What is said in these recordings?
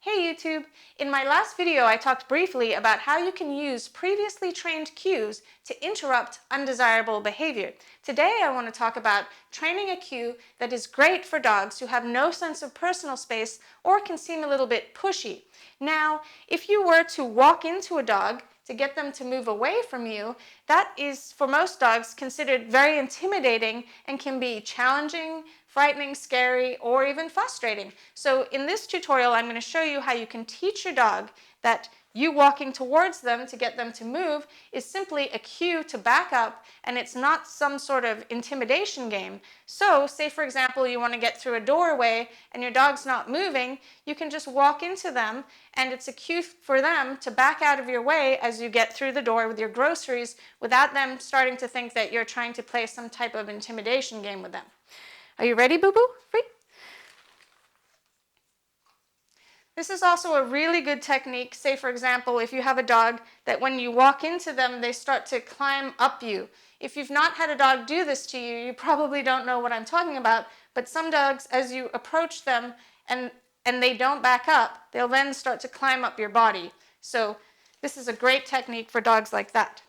Hey YouTube! In my last video I talked briefly about how you can use previously trained cues to interrupt undesirable behavior. Today I want to talk about training a cue that is great for dogs who have no sense of personal space or can seem a little bit pushy. Now, if you were to walk into a dog to get them to move away from you, that is, for most dogs, considered very intimidating and can be challenging, frightening, scary, or even frustrating. So in this tutorial, I'm going to show you how you can teach your dog that you walking towards them to get them to move is simply a cue to back up, and it's not some sort of intimidation game. So, say for example, you want to get through a doorway and your dog's not moving, you can just walk into them, and it's a cue for them to back out of your way as you get through the door with your groceries without them starting to think that you're trying to play some type of intimidation game with them. Are you ready, boo-boo? Free? This is also a really good technique. Say, for example, if you have a dog that when you walk into them, they start to climb up you. If you've not had a dog do this to you, you probably don't know what I'm talking about. But some dogs, as you approach them and they don't back up, they'll then start to climb up your body. So this is a great technique for dogs like that.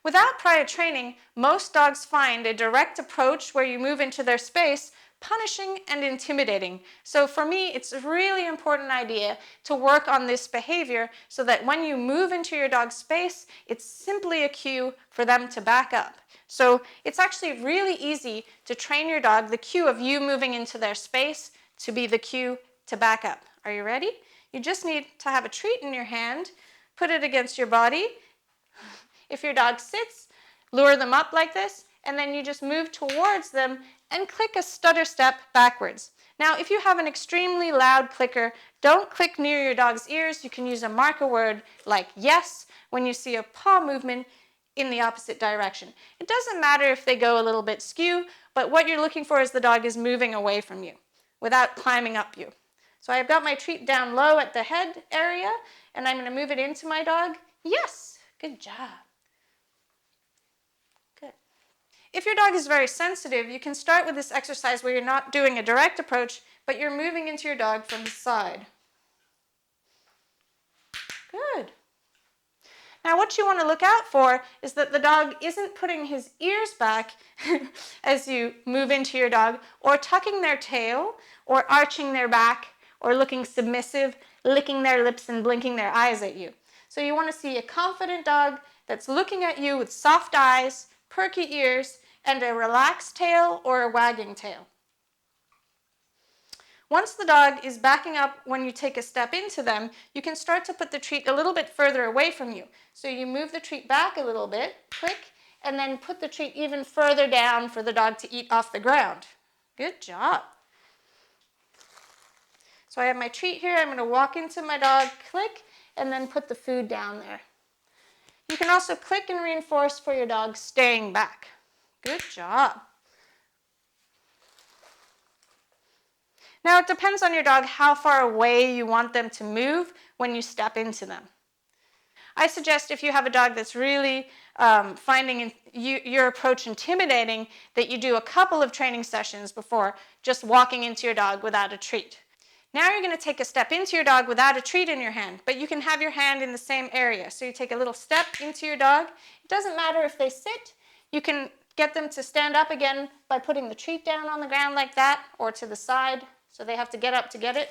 Without prior training, most dogs find a direct approach where you move into their space punishing and intimidating. So for me, it's a really important idea to work on this behavior so that when you move into your dog's space, it's simply a cue for them to back up. So it's actually really easy to train your dog the cue of you moving into their space to be the cue to back up. Are you ready? You just need to have a treat in your hand, put it against your body. If your dog sits, lure them up like this, and then you just move towards them and click a stutter step backwards. Now, if you have an extremely loud clicker, don't click near your dog's ears. You can use a marker word like yes when you see a paw movement in the opposite direction. It doesn't matter if they go a little bit skew, but what you're looking for is the dog is moving away from you without climbing up you. So I've got my treat down low at the head area, and I'm going to move it into my dog. Yes, good job. If your dog is very sensitive, you can start with this exercise where you're not doing a direct approach, but you're moving into your dog from the side. Good. Now what you want to look out for is that the dog isn't putting his ears back as you move into your dog, or tucking their tail, or arching their back, or looking submissive, licking their lips and blinking their eyes at you. So you want to see a confident dog that's looking at you with soft eyes, perky ears, and a relaxed tail or a wagging tail. Once the dog is backing up when you take a step into them, you can start to put the treat a little bit further away from you. So you move the treat back a little bit, click, and then put the treat even further down for the dog to eat off the ground. Good job. So I have my treat here. I'm going to walk into my dog, click, and then put the food down there. You can also click and reinforce for your dog staying back. Good job. Now it depends on your dog how far away you want them to move when you step into them. I suggest if you have a dog that's really finding your approach intimidating, that you do a couple of training sessions before just walking into your dog without a treat. Now you're going to take a step into your dog without a treat in your hand, but you can have your hand in the same area. So you take a little step into your dog. It doesn't matter if they sit. You can get them to stand up again by putting the treat down on the ground like that, or to the side, so they have to get up to get it.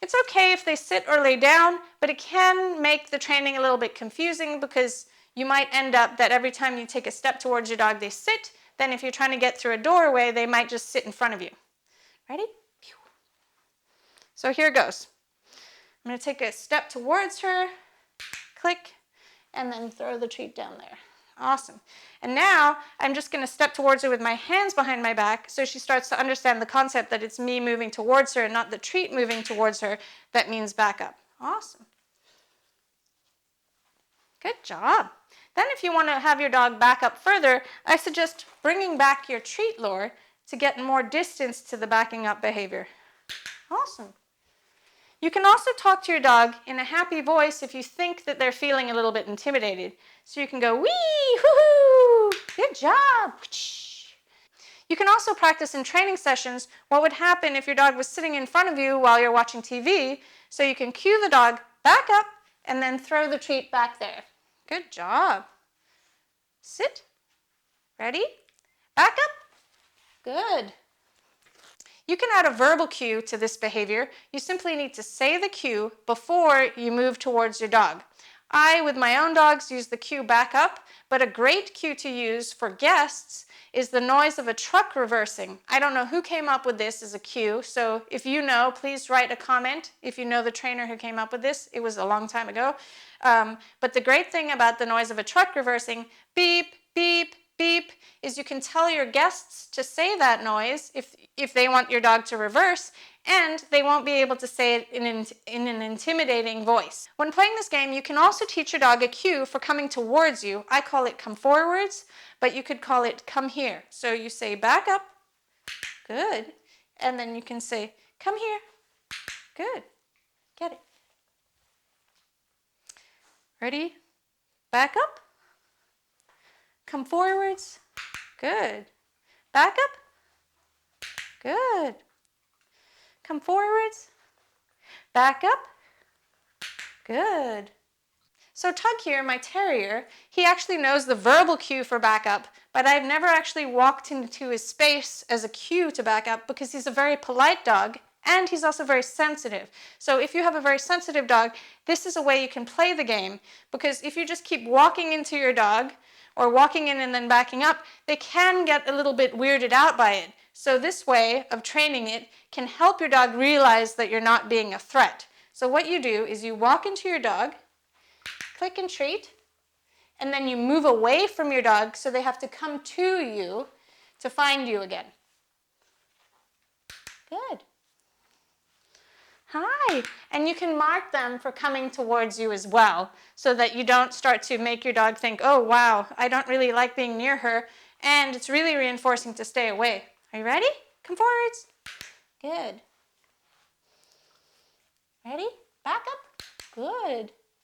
It's okay if they sit or lay down, but it can make the training a little bit confusing because you might end up that every time you take a step towards your dog, they sit. Then if you're trying to get through a doorway, they might just sit in front of you. Ready? So here goes. I'm going to take a step towards her, click, and then throw the treat down there. Awesome. And now I'm just going to step towards her with my hands behind my back so she starts to understand the concept that it's me moving towards her and not the treat moving towards her that means back up. Awesome. Good job. Then if you want to have your dog back up further, I suggest bringing back your treat lure to get more distance to the backing up behavior. Awesome. You can also talk to your dog in a happy voice if you think that they're feeling a little bit intimidated. So you can go, wee, hoo-hoo, good job. You can also practice in training sessions what would happen if your dog was sitting in front of you while you're watching TV, so you can cue the dog back up and then throw the treat back there. Good job. Sit. Ready? Back up. Good. You can add a verbal cue to this behavior. You simply need to say the cue before you move towards your dog. I, with my own dogs, use the cue back up, but a great cue to use for guests is the noise of a truck reversing. I don't know who came up with this as a cue, so if you know, please write a comment if you know the trainer who came up with this. It was a long time ago. But the great thing about the noise of a truck reversing, beep, beep, beep, is you can tell your guests to say that noise if they want your dog to reverse, and they won't be able to say it in an intimidating voice. When playing this game, you can also teach your dog a cue for coming towards you. I call it come forwards, but you could call it come here. So you say back up, good, and then you can say come here, good, get it. Ready? Back up, come forwards, good, back up, good. Come forwards, back up, good. So Tug here, my terrier, he actually knows the verbal cue for back up, but I've never actually walked into his space as a cue to back up because he's a very polite dog and he's also very sensitive. So if you have a very sensitive dog, this is a way you can play the game, because if you just keep walking into your dog or walking in and then backing up, they can get a little bit weirded out by it. So this way of training it can help your dog realize that you're not being a threat. So what you do is you walk into your dog, click and treat, and then you move away from your dog so they have to come to you to find you again. Good. Hi. And you can mark them for coming towards you as well, so that you don't start to make your dog think, oh wow, I don't really like being near her, and it's really reinforcing to stay away. Are you ready? Come forwards. Good. Ready? Back up. Good.